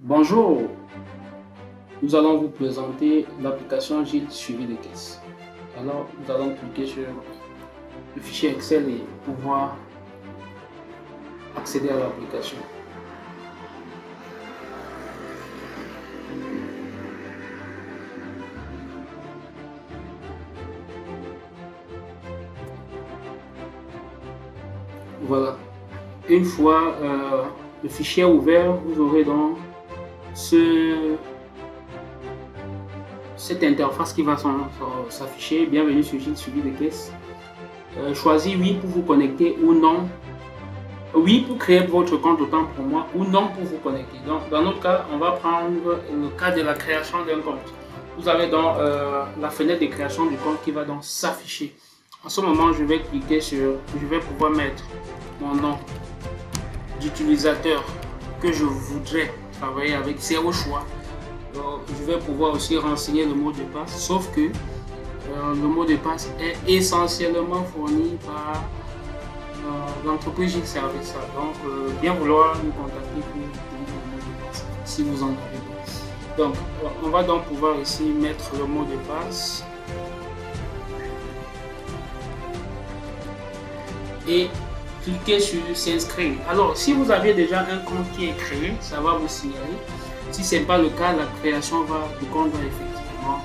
Bonjour, nous allons vous présenter l'application Gilles Suivi de caisse. Alors, nous allons cliquer sur le fichier Excel et pouvoir accéder à l'application. Voilà. Une fois le fichier ouvert, vous aurez donc cette interface qui va s'afficher. Bienvenue sur Gilles Suivi de caisse. Choisissez oui pour vous connecter ou non. Oui pour créer votre compte autant pour moi ou non pour vous connecter. Donc dans notre cas, on va prendre le cas de la création d'un compte. Vous avez donc la fenêtre de création du compte qui va donc s'afficher. En ce moment, je vais cliquer sur, je vais pouvoir mettre mon nom d'utilisateur que je voudrais travailler avec, c'est au choix. Donc, je vais pouvoir aussi renseigner le mot de passe, sauf que le mot de passe est essentiellement fourni par l'entreprise Gilles Service. Donc, bien vouloir nous contacter pour le mot de passe si vous en avez. Donc, on va donc pouvoir ici mettre le mot de passe et cliquez sur s'inscrire. Alors, si vous avez déjà un compte qui est créé, ça va vous signaler. Si ce n'est pas le cas, la création du compte va effectivement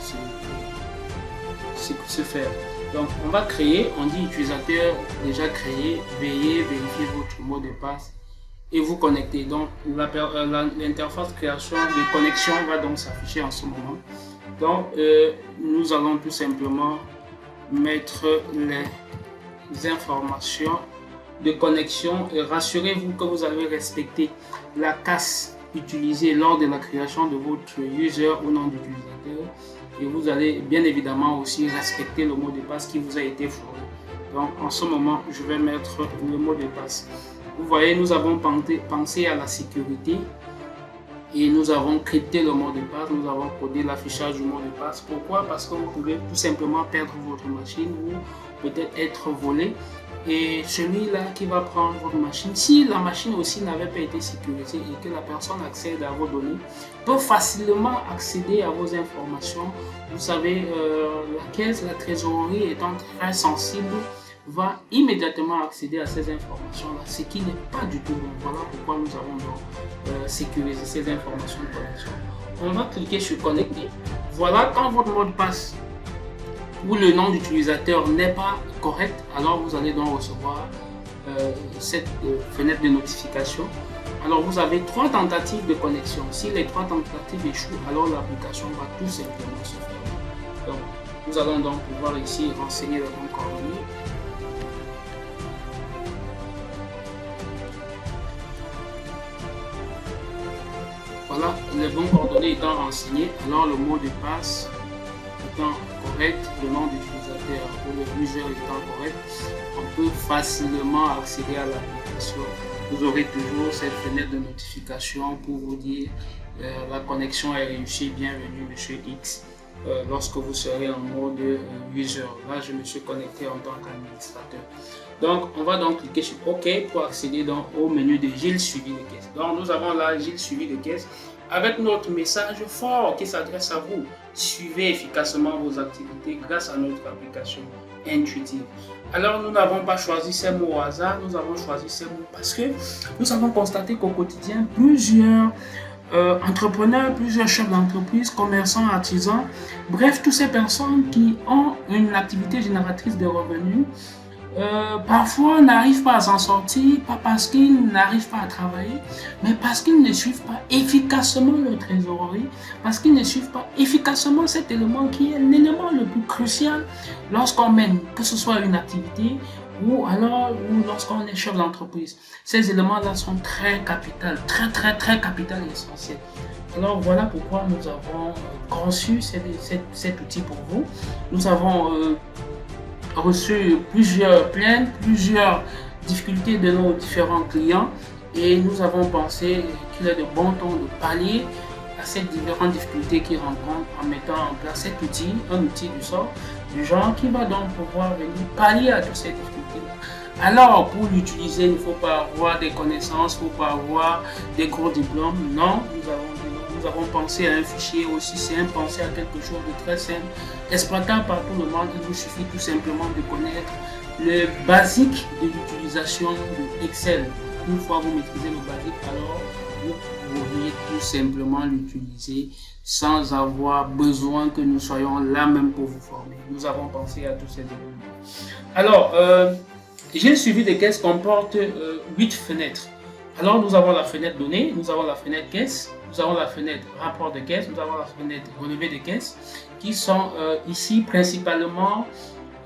se faire. Donc, on va créer, on dit utilisateur déjà créé, veuillez vérifier votre mot de passe et vous connecter. Donc, l'interface création de connexion va donc s'afficher en ce moment. Donc, nous allons tout simplement mettre les informations de connexion et rassurez-vous que vous avez respecté la casse utilisée lors de la création de votre user ou nom d'utilisateur et vous allez bien évidemment aussi respecter le mot de passe qui vous a été fourni. Donc en ce moment, je vais mettre le mot de passe. Vous voyez, nous avons pensé à la sécurité et nous avons crypté le mot de passe, nous avons codé l'affichage du mot de passe. Pourquoi? Parce que vous pouvez tout simplement perdre votre machine ou peut-être être volé. Et celui-là qui va prendre votre machine, si la machine aussi n'avait pas été sécurisée et que la personne accède à vos données, peut facilement accéder à vos informations. Vous savez, la caisse, la trésorerie étant très sensible, va immédiatement accéder à ces informations-là, ce qui n'est pas du tout bon. Voilà pourquoi nous avons donc sécurisé ces informations de connexion. On va cliquer sur connecter. Voilà, quand votre mot de passe ou le nom d'utilisateur n'est pas correct, alors vous allez donc recevoir cette fenêtre de notification. Alors vous avez 3 tentatives de connexion. Si les 3 tentatives échouent, alors l'application va tout simplement se fermer. Donc nous allons donc pouvoir ici renseigner le bon coordonnées. Voilà, les bons coordonnées étant renseignées, alors le mot de passe étant correct, le nom d'utilisateur ou le user étant correct, on peut facilement accéder à l'application. Vous aurez toujours cette fenêtre de notification pour vous dire la connexion est réussie, bienvenue monsieur X. Lorsque vous serez en mode user, là je me suis connecté en tant qu'administrateur. Donc on va donc cliquer sur OK pour accéder donc au menu de Gilles Suivi de caisse. Donc nous avons là Gilles Suivi de caisse avec notre message fort qui s'adresse à vous. Suivez efficacement vos activités grâce à notre application intuitive. Alors nous n'avons pas choisi ces mots au hasard, nous avons choisi ces mots parce que nous avons constaté qu'au quotidien, plusieurs entrepreneurs, plusieurs chefs d'entreprise, commerçants, artisans, bref, toutes ces personnes qui ont une activité génératrice de revenus, parfois n'arrivent pas à s'en sortir, pas parce qu'ils n'arrivent pas à travailler, mais parce qu'ils ne suivent pas efficacement leur trésorerie, parce qu'ils ne suivent pas efficacement cet élément qui est l'élément le plus crucial lorsqu'on mène, que ce soit une activité ou lorsqu'on est chef d'entreprise. Ces éléments-là sont très capitaux, très capital et essentiels. Alors voilà pourquoi nous avons conçu cet outil pour vous. Nous avons reçu plusieurs plaintes, plusieurs difficultés de nos différents clients et nous avons pensé qu'il est de bon ton de pallier à ces différentes difficultés qu'ils rencontrent en mettant en place cet outil, un outil du genre qui va donc pouvoir venir pallier à toutes ces difficultés. Alors pour l'utiliser, il ne faut pas avoir des connaissances, il ne faut pas avoir des gros diplômes. Non, nous avons nous avons pensé à un fichier aussi simple, pensé à quelque chose de très simple, exploitable par tout le monde. Il vous suffit tout simplement de connaître le basique de l'utilisation de Excel. Une fois que vous maîtrisez le basique, alors vous pourriez tout simplement l'utiliser sans avoir besoin que nous soyons là même pour vous former. Nous avons pensé à tous ces éléments. Alors, j'ai le suivi des caisses comporte 8 fenêtres. Alors, nous avons la fenêtre données, nous avons la fenêtre caisse, nous avons la fenêtre rapport de caisse, nous avons la fenêtre relevé de caisse, qui sont ici principalement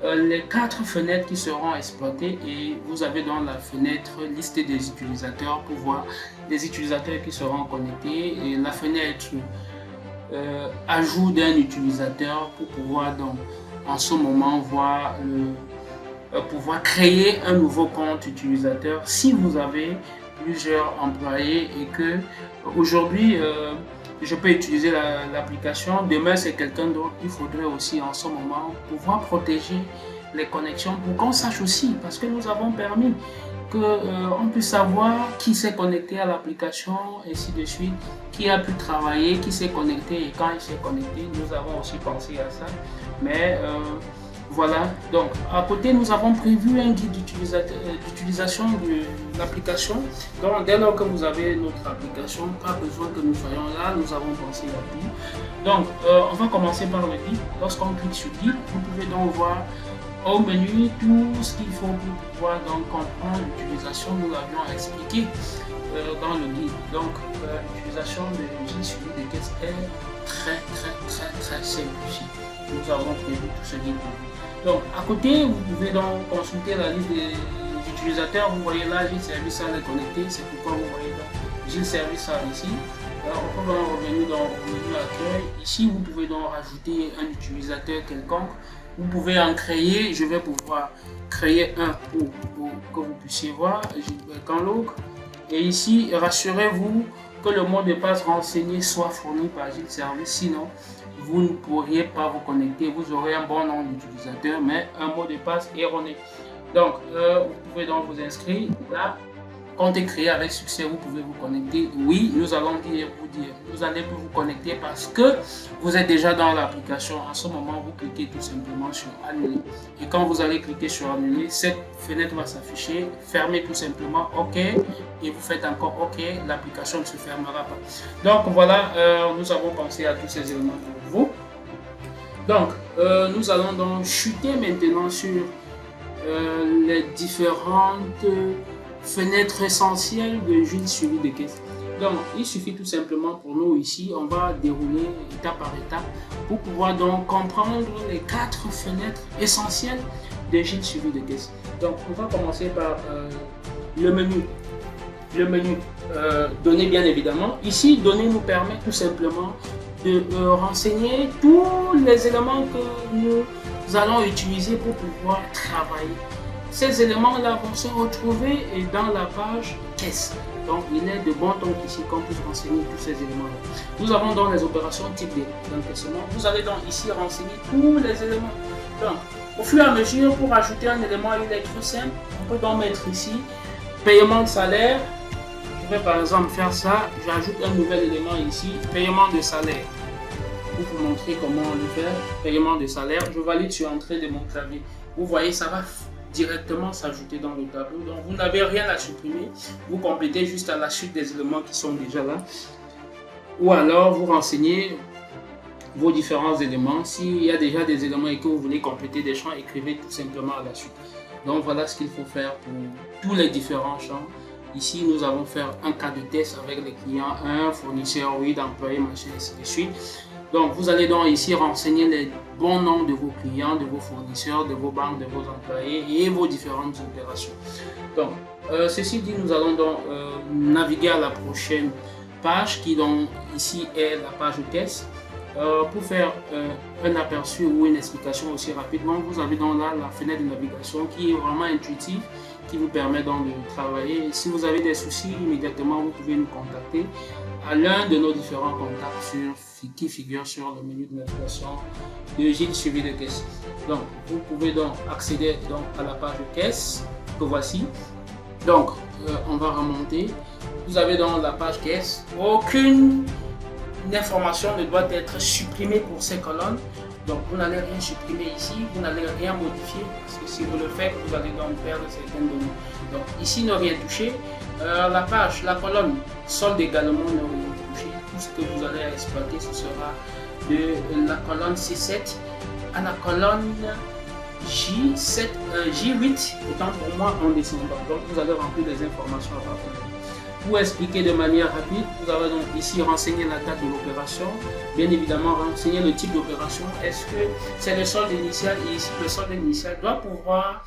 les 4 fenêtres qui seront exploitées, et vous avez dans la fenêtre liste des utilisateurs pour voir les utilisateurs qui seront connectés, et la fenêtre ajout d'un utilisateur pour pouvoir donc en ce moment voir pouvoir créer un nouveau compte utilisateur si vous avez plusieurs employés et que aujourd'hui je peux utiliser l'application, demain c'est quelqu'un d'autre. Il faudrait aussi en ce moment pouvoir protéger les connexions pour qu'on sache aussi, parce que nous avons permis qu'on puisse savoir qui s'est connecté à l'application, ainsi de suite, qui a pu travailler, qui s'est connecté et quand il s'est connecté. Nous avons aussi pensé à ça, mais voilà. Donc à côté nous avons prévu un guide d'utilisation de l'application. Donc dès lors que vous avez notre application, pas besoin que nous soyons là, nous avons pensé à tout. Donc on va commencer par le guide. Lorsqu'on clique sur guide, vous pouvez donc voir au menu tout ce qu'il faut pour pouvoir donc comprendre l'utilisation. Nous l'avions expliqué dans le guide. Donc l'utilisation de guide suivi des caisses est très simplifiée. Nous avons prévu tout ce guide pour vous. Donc à côté, vous pouvez donc consulter la liste des utilisateurs. Vous voyez là, Gilles Service est connecté. C'est pourquoi vous voyez donc Gilles Service ici. Alors, on peut revenir dans le menu accueil. Ici, vous pouvez donc rajouter un utilisateur quelconque. Vous pouvez en créer. Je vais pouvoir créer un pour que vous puissiez voir Gilbert Canlog. Et ici, rassurez-vous que le mot de passe renseigné soit fourni par Gilles Service. Sinon, vous ne pourriez pas vous connecter. Vous aurez un bon nom d'utilisateur, mais un mot de passe erroné. Donc, vous pouvez donc vous inscrire. Là, compte est créé avec succès, vous pouvez vous connecter. Oui, nous allons vous dire, vous allez vous connecter parce que vous êtes déjà dans l'application. En ce moment, vous cliquez tout simplement sur annuler. Et quand vous allez cliquer sur annuler, cette fenêtre va s'afficher. Fermez tout simplement OK. Et vous faites encore OK. L'application ne se fermera pas. Donc voilà, nous avons pensé à tous ces éléments pour vous. Donc, nous allons donc chuter maintenant sur les différentes fenêtres essentielles de Gilles suivi de caisse. Donc, il suffit tout simplement pour nous ici, on va dérouler étape par étape pour pouvoir donc comprendre les 4 fenêtres essentielles de Gilles suivi de caisse. Donc, on va commencer par le menu. Le menu données, bien évidemment. Ici, données nous permet tout simplement de renseigner tous les éléments que nous allons utiliser pour pouvoir travailler. Ces éléments-là vont se retrouver dans la page caisse. Donc, il est de bon ton ici qu'on puisse renseigner tous ces éléments-là. Nous avons donc les opérations type d'encaissement. Vous allez donc ici renseigner tous les éléments. Donc, au fur et à mesure, pour ajouter un élément, il est très simple. On peut donc mettre ici paiement de salaire. Je vais par exemple faire ça. J'ajoute un nouvel élément ici, paiement de salaire. Pour vous montrer comment le faire. Paiement de salaire. Je valide sur entrée de mon clavier. Vous voyez, ça va directement s'ajouter dans le tableau. Donc vous n'avez rien à supprimer, vous complétez juste à la suite des éléments qui sont déjà là, ou alors vous renseignez vos différents éléments. S'il y a déjà des éléments et que vous voulez compléter des champs, écrivez tout simplement à la suite. Donc voilà ce qu'il faut faire pour tous les différents champs. Ici nous allons faire un cas de test avec les clients, un fournisseur, oui, d'employés, machin, ainsi de suite. Donc vous allez donc ici renseigner les bons noms de vos clients, de vos fournisseurs, de vos banques, de vos employés et vos différentes opérations. Donc ceci dit, nous allons donc naviguer à la prochaine page qui donc ici est la page caisse. Pour faire un aperçu ou une explication aussi rapidement, vous avez donc là la fenêtre de navigation qui est vraiment intuitive, qui vous permet donc de travailler. Et si vous avez des soucis, immédiatement vous pouvez nous contacter à l'un de nos différents contacts qui figure sur le menu de navigation de Gilles suivi de caisse. Donc vous pouvez donc accéder donc à la page de caisse que voici. Donc on va remonter. Vous avez donc la page caisse. Aucune une information ne doit être supprimée pour ces colonnes. Donc vous n'allez rien supprimer ici, vous n'allez rien modifier, parce que si vous le faites, vous allez donc perdre certaines données. Donc ici, ne rien toucher. La page, la colonne solde également, ne rien toucher. Tout ce que vous allez exploiter, ce sera de la colonne C7 à la colonne J7, J8, autant pour moi en descendant. Donc vous allez remplir des informations à partir de là. Pour expliquer de manière rapide, vous allez donc ici renseigner la date de l'opération, bien évidemment renseigner le type d'opération. Est-ce que c'est le solde initial? Et ici, le solde initial doit pouvoir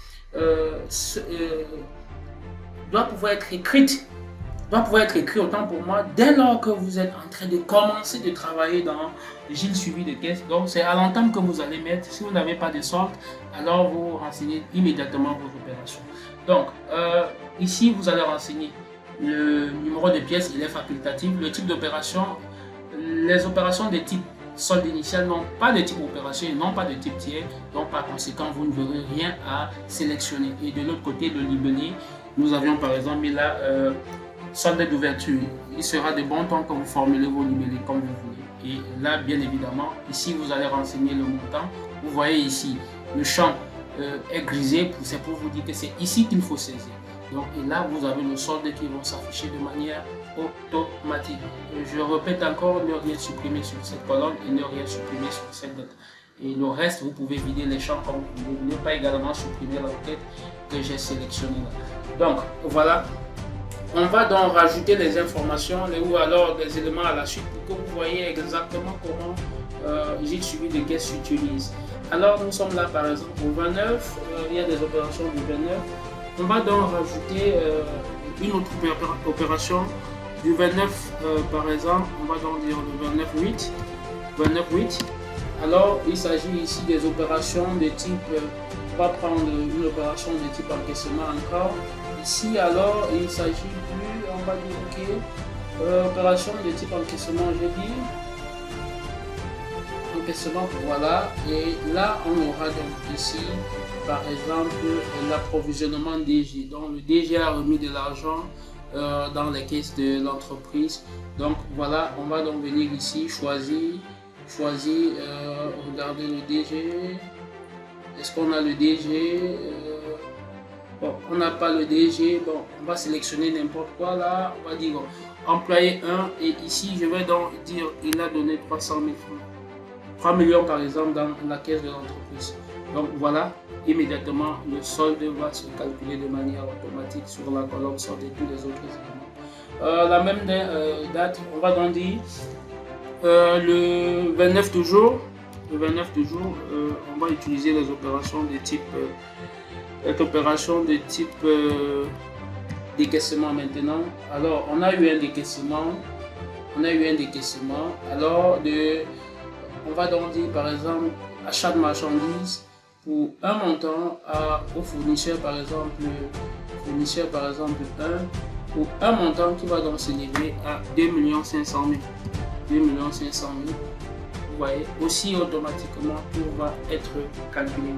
être écrite. Doit pouvoir être écrit autant pour moi dès lors que vous êtes en train de commencer de travailler dans le Gil suivi de caisse. Donc c'est à l'entame que vous allez mettre. Si vous n'avez pas de solde, alors vous renseignez immédiatement vos opérations. Donc ici vous allez renseigner le numéro de pièce, il est facultatif. Le type d'opération, les opérations de type solde initial n'ont pas de type opération, n'ont pas de type tiers. Donc par conséquent vous ne verrez rien à sélectionner. Et de l'autre côté, le libellé, nous avions par exemple mis là solde d'ouverture. Il sera de bon temps que vous formulez vos libellés comme vous voulez. Et là, bien évidemment, ici, vous allez renseigner le montant. Vous voyez ici, le champ est grisé. C'est pour vous dire que c'est ici qu'il faut saisir. Donc, et là, vous avez le solde qui vont s'afficher de manière automatique. Je répète encore, ne rien supprimer sur cette colonne et ne rien supprimer sur cette date. Et le reste, vous pouvez vider les champs comme vous voulez. Ne pas également supprimer la requête que j'ai sélectionnée là. Donc, voilà. On va donc rajouter les informations ou alors des éléments à la suite pour que vous voyez exactement comment j'ai suivi de caisse s'utilise. Alors nous sommes là par exemple au 29, il y a des opérations du 29. On va donc rajouter une autre opération du 29 par exemple, on va donc dire le 29.8. Alors il s'agit ici des opérations de type, on va prendre une opération de type encaissement encore. Ici alors il s'agit plus, on va dire ok, opération de type encaissement, je dis encaissement, voilà. Et là on aura donc ici par exemple l'approvisionnement DG. Donc le DG a remis de l'argent dans les caisses de l'entreprise. Donc voilà, on va donc venir ici choisir, regarder le DG. Est-ce qu'on a le DG? Bon, on n'a pas le DG, bon, on va sélectionner n'importe quoi là, on va dire employé 1 et ici je vais donc dire il a donné 300 000 francs, 3 millions par exemple dans la caisse de l'entreprise. Donc voilà, immédiatement le solde va se calculer de manière automatique sur la colonne solde et tous les autres éléments. La même date, on va donc dire le 29 toujours, on va utiliser les opérations de type décaissement maintenant. Alors on a eu un décaissement, alors on va donc dire par exemple achat de marchandises pour un montant au fournisseur par exemple 1 pour un montant qui va donc s'élever à 2 500 000. Vous voyez, aussi automatiquement tout va être calculé.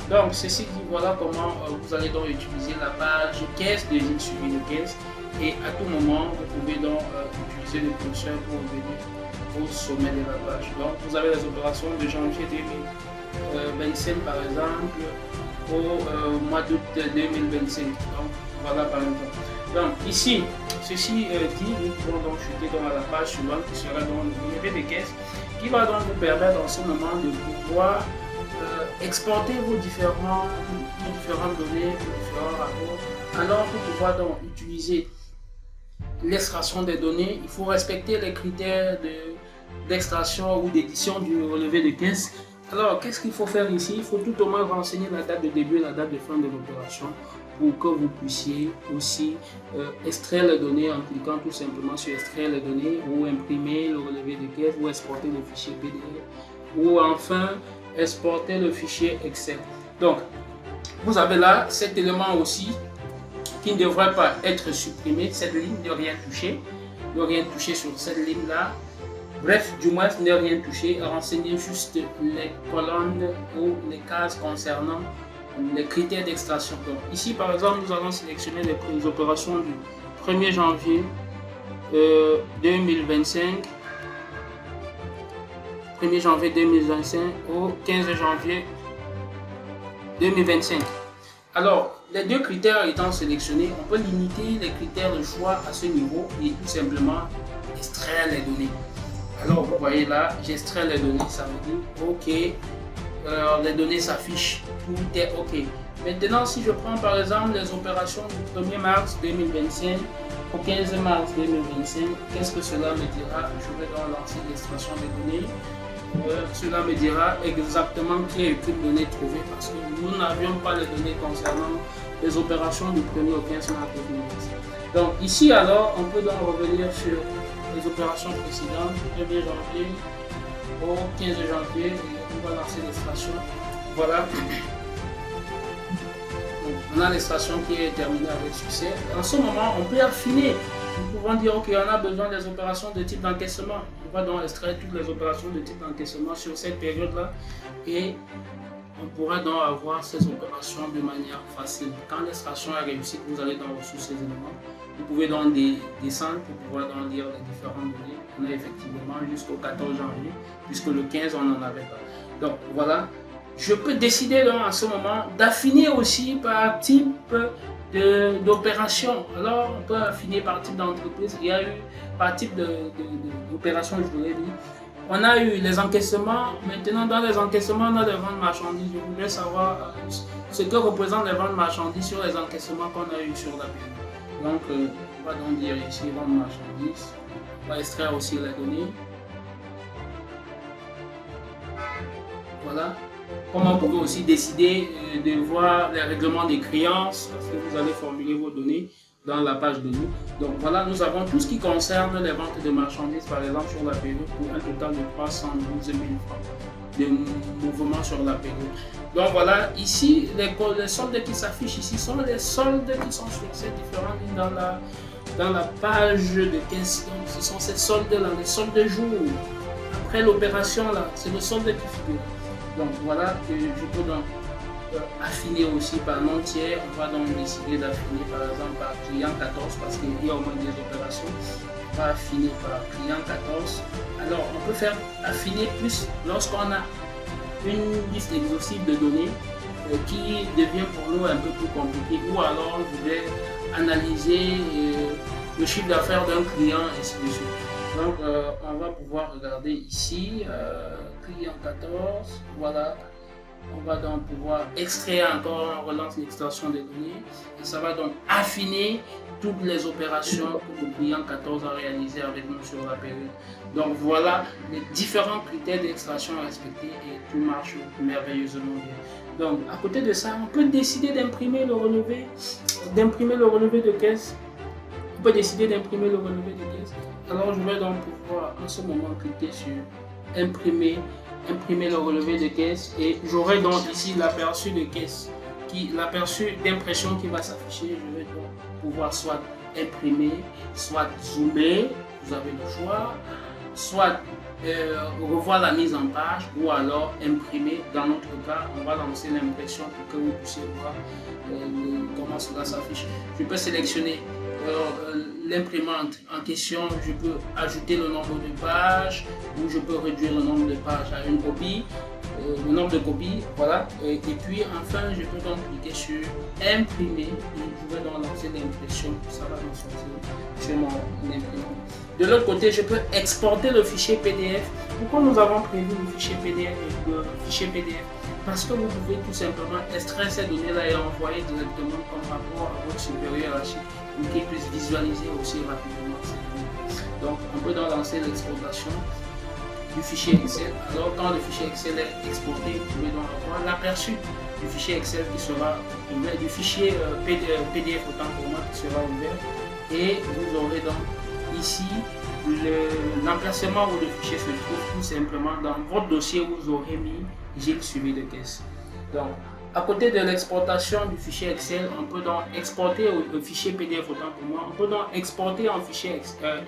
Donc ceci dit, voilà comment vous allez donc utiliser la page caisse de Gil suivi de caisse, et à tout moment vous pouvez donc utiliser le curseur pour revenir au sommet de la page. Donc vous avez les opérations de janvier 2025 par exemple au mois d'août 2025. Donc voilà par exemple. Donc ici, ceci dit, nous pouvons donc chuter à la page suivante qui sera donc le relevé de caisse, qui va donc vous permettre en ce moment de pouvoir exporter vos différentes données, vos différents rapports. Alors pour pouvoir donc utiliser l'extraction des données, il faut respecter les critères d'extraction ou d'édition du relevé de caisse. Alors qu'est-ce qu'il faut faire ici? Il faut tout au moins renseigner la date de début et la date de fin de l'opération pour que vous puissiez aussi extraire les données en cliquant tout simplement sur extraire les données, ou imprimer le relevé de caisse, ou exporter le fichier PDF, ou enfin exporter le fichier Excel. Donc vous avez là cet élément aussi qui ne devrait pas être supprimé, cette ligne de rien toucher, sur cette ligne là. Bref, du moins ne rien toucher, renseigner juste les colonnes ou les cases concernant les critères d'extraction. Donc ici par exemple nous allons sélectionner les opérations du 1er janvier 2025 1er janvier 2025 au 15 janvier 2025. Alors, les deux critères étant sélectionnés, on peut limiter les critères de choix à ce niveau et tout simplement extraire les données. Alors, vous voyez là, j'extrais les données, ça veut dire OK, les données s'affichent, tout est OK. Maintenant, si je prends par exemple les opérations du 1er mars 2025 au 15 mars 2025, qu'est-ce que cela me dira? Je vais donc lancer l'extraction des données. Cela me dira exactement quelle est une donnée trouvée parce que nous n'avions pas les données concernant les opérations du 1er au 15 mars 2025. Donc ici alors, on peut donc revenir sur les opérations précédentes, 1er janvier au 15 janvier, et on va lancer l'extraction. Voilà. Donc, on a l'extraction qui est terminée avec succès. En ce moment, on peut affiner. Nous pouvons dire qu'on a besoin des opérations de type d'encaissement. On va donc extraire toutes les opérations de type d'encaissement sur cette période-là et on pourra donc avoir ces opérations de manière facile. Quand l'extraction est réussie, vous allez donc ressources ces éléments. Vous pouvez donc descendre pour pouvoir donc lire les différentes données. On a effectivement jusqu'au 14 janvier, puisque le 15 on n'en avait pas. Donc voilà, je peux décider donc à ce moment d'affiner aussi par type d'opération. Alors on peut affiner par type d'entreprise. Il y a eu par type d'opération, je vous l'ai dit. On a eu les encaissements. Maintenant, dans les encaissements, on a des ventes marchandises. Je voulais savoir ce que représentent les ventes marchandises sur les encaissements qu'on a eu sur la période. Donc, on va donc dire ici ventes marchandises. On va extraire aussi les données. Voilà. Comment vous pouvez aussi décider de voir les règlements des créances, parce que vous allez formuler vos données dans la page de nous. Donc voilà, nous avons tout ce qui concerne les ventes de marchandises, par exemple sur la période, pour un total de 312 000 francs de mouvement sur la période. Donc voilà, ici, les soldes qui s'affichent ici sont les soldes qui sont sur ces différentes lignes dans la page de caisse. Donc ce sont ces soldes-là, les soldes de jour. Après l'opération, là, c'est le solde qui figure. Donc voilà, que je peux donc affiner aussi par nom tiers. On va donc décider d'affiner par exemple par client 14 parce qu'il y a au moins des opérations. On va affiner par client 14. Alors on peut faire affiner plus lorsqu'on a une liste exhaustive de données qui devient pour nous un peu plus compliqué, ou alors je vais analyser le chiffre d'affaires d'un client et ainsi de suite. Donc on va pouvoir regarder ici client 14, voilà. On va donc pouvoir extraire encore, on relance l'extraction des données et ça va donc affiner toutes les opérations que le client 14 a réalisées avec nous sur la période. Donc voilà les différents critères d'extraction à respecter et tout marche merveilleusement bien. Donc à côté de ça, on peut décider d'imprimer le relevé de caisse. On peut décider d'imprimer le relevé de caisse. Alors je vais donc pouvoir en ce moment cliquer sur imprimer le relevé de caisse et j'aurai donc ici l'aperçu de caisse, l'aperçu d'impression qui va s'afficher. Je vais donc pouvoir soit imprimer, soit zoomer, vous avez le choix, soit revoir la mise en page ou alors imprimer. Dans notre cas, on va lancer l'impression pour que vous puissiez voir comment cela s'affiche. Je peux sélectionner l'imprimante en question, je peux ajouter le nombre de pages ou je peux réduire le nombre de pages à une copie, le nombre de copies, voilà. Et puis enfin, je peux donc cliquer sur imprimer et je vais donc lancer l'impression, ça va me sortir sur mon imprimante. De l'autre côté, je peux exporter le fichier PDF. Pourquoi nous avons prévu le fichier PDF et le fichier PDF? Parce que vous pouvez tout simplement extraire ces données-là et envoyer directement comme rapport à votre supérieur hiérarchique pour qu'il puisse visualiser aussi rapidement ces données. Donc, on peut donc lancer l'exportation du fichier Excel. Alors, quand le fichier Excel est exporté, vous pouvez donc avoir l'aperçu du fichier Excel qui sera ouvert, du fichier PDF autant pour moi qui sera ouvert. Et vous aurez donc ici l'emplacement où le fichier se trouve tout simplement dans votre dossier où vous aurez mis Gilles suivi de caisse. Donc, à côté de l'exportation du fichier Excel, on peut donc exporter le fichier PDF autant pour moi. On peut donc exporter en fichier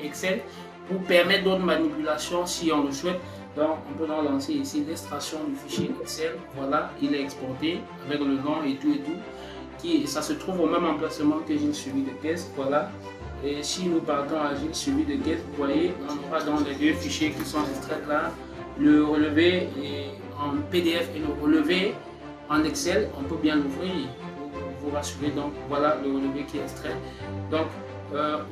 Excel pour permettre d'autres manipulations si on le souhaite. Donc, on peut donc lancer ici l'extraction du fichier Excel. Voilà, il est exporté avec le nom et tout. Ça se trouve au même emplacement que Gilles suivi de caisse. Voilà. Et si nous partons à Gilles suivi de caisse, vous voyez, on aura dans les deux fichiers qui sont extraits là, le relevé en PDF et le relevé en Excel, on peut bien l'ouvrir pour vous rassurer. Donc voilà le relevé qui est extrait. Donc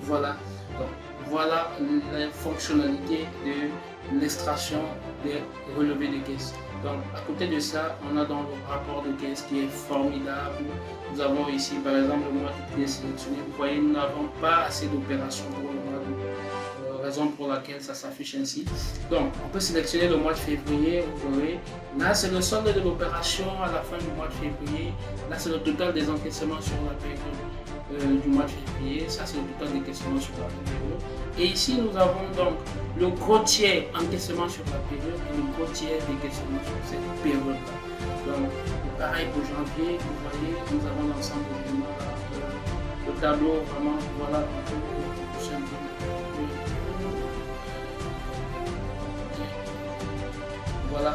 voilà. Donc, voilà les fonctionnalités de l'extraction des relevés de caisse. Donc à côté de ça, on a dans le rapport de caisse qui est formidable. Nous avons ici par exemple le mois d'août qui est sélectionné. Vous voyez, nous n'avons pas assez d'opérations pour le mois d'août, raison pour laquelle ça s'affiche ainsi. Donc on peut sélectionner le mois de février. Vous verrez, là c'est le solde de l'opération à la fin du mois de février. Là c'est le total des encaissements sur la période du mois de février. Ça c'est le total des encaissements sur la période. Et ici nous avons donc le gros tiers encaissement sur la période et le gros tiers décaissement sur cette période-là. Donc pareil pour janvier, vous voyez, nous avons l'ensemble des éléments là. Le tableau vraiment, voilà, tout simplement. Voilà.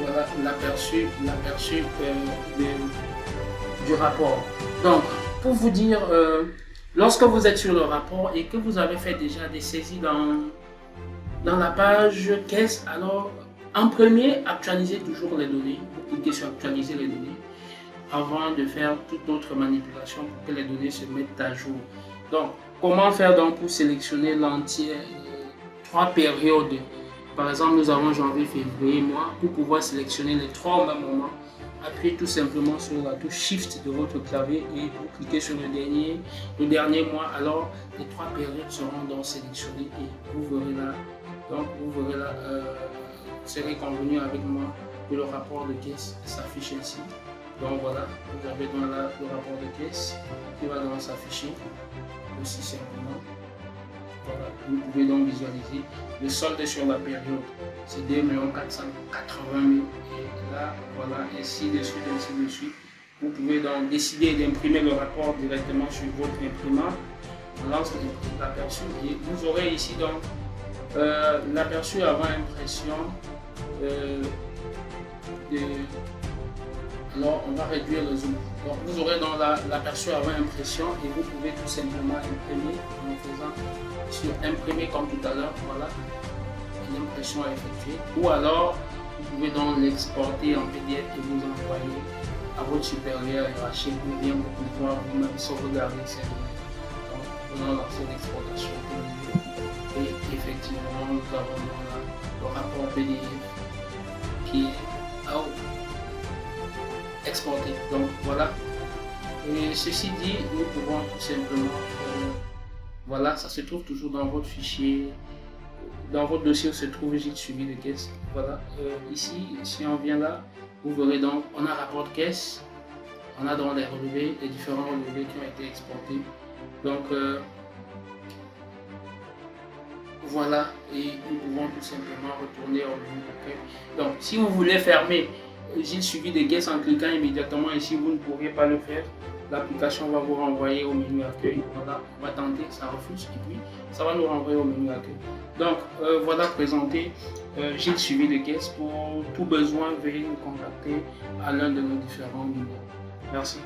Voilà l'aperçu du rapport. Donc, pour vous dire, lorsque vous êtes sur le rapport et que vous avez fait déjà des saisies dans la page caisse, alors en premier, actualisez toujours les données. Vous cliquez sur actualiser les données avant de faire toute autre manipulation pour que les données se mettent à jour. Donc, comment faire donc pour sélectionner l'entier, 3 périodes? Par exemple, nous avons janvier, février, mois. Pour pouvoir sélectionner les 3 au même moment, appuyez tout simplement sur la touche Shift de votre clavier et vous cliquez sur le dernier mois. Alors, les 3 périodes seront donc sélectionnées et vous verrez là. Donc, vous verrez là, vous serez convenu avec moi que le rapport de caisse s'affiche ainsi. Donc voilà, vous avez donc là le rapport de caisse qui va donc s'afficher aussi simplement. Voilà, vous pouvez donc visualiser le solde sur la période, c'est 2 480 000 et là, voilà, ainsi de suite, ainsi de suite. Vous pouvez donc décider d'imprimer le rapport directement sur votre imprimante. On lance l'aperçu et vous aurez ici donc l'aperçu avant impression alors on va réduire le zoom. Donc vous aurez dans l'aperçu avant impression et vous pouvez tout simplement imprimer en faisant sur imprimer comme tout à l'heure. Voilà, l'impression est effectuée. Ou alors vous pouvez donc l'exporter en PDF et vous envoyer à votre supérieur hiérarchique ou bien vous pouvoir vous-même sauvegarder ces données. Donc nous allons lancer l'exportation et effectivement nous avons là le rapport PDF qui est exporté. Donc voilà. Et ceci dit, nous pouvons tout simplement, voilà, ça se trouve toujours dans votre fichier, dans votre dossier où se trouve Gilles suivi de caisse. Voilà. Ici, si on vient là, vous verrez donc, on a rapport de caisse, on a dans les relevés, les différents relevés qui ont été exportés. Donc voilà, et nous pouvons tout simplement retourner au menu d'accueil. Donc si vous voulez fermer Gilles suivi de caisse en cliquant immédiatement ici, vous ne pourrez pas le faire. L'application va vous renvoyer au menu accueil. Voilà, on va tenter, ça refuse et puis ça va nous renvoyer au menu accueil. Donc voilà présenté Gilles suivi de caisse. Pour tout besoin, veuillez nous contacter à l'un de nos différents numéros. Merci.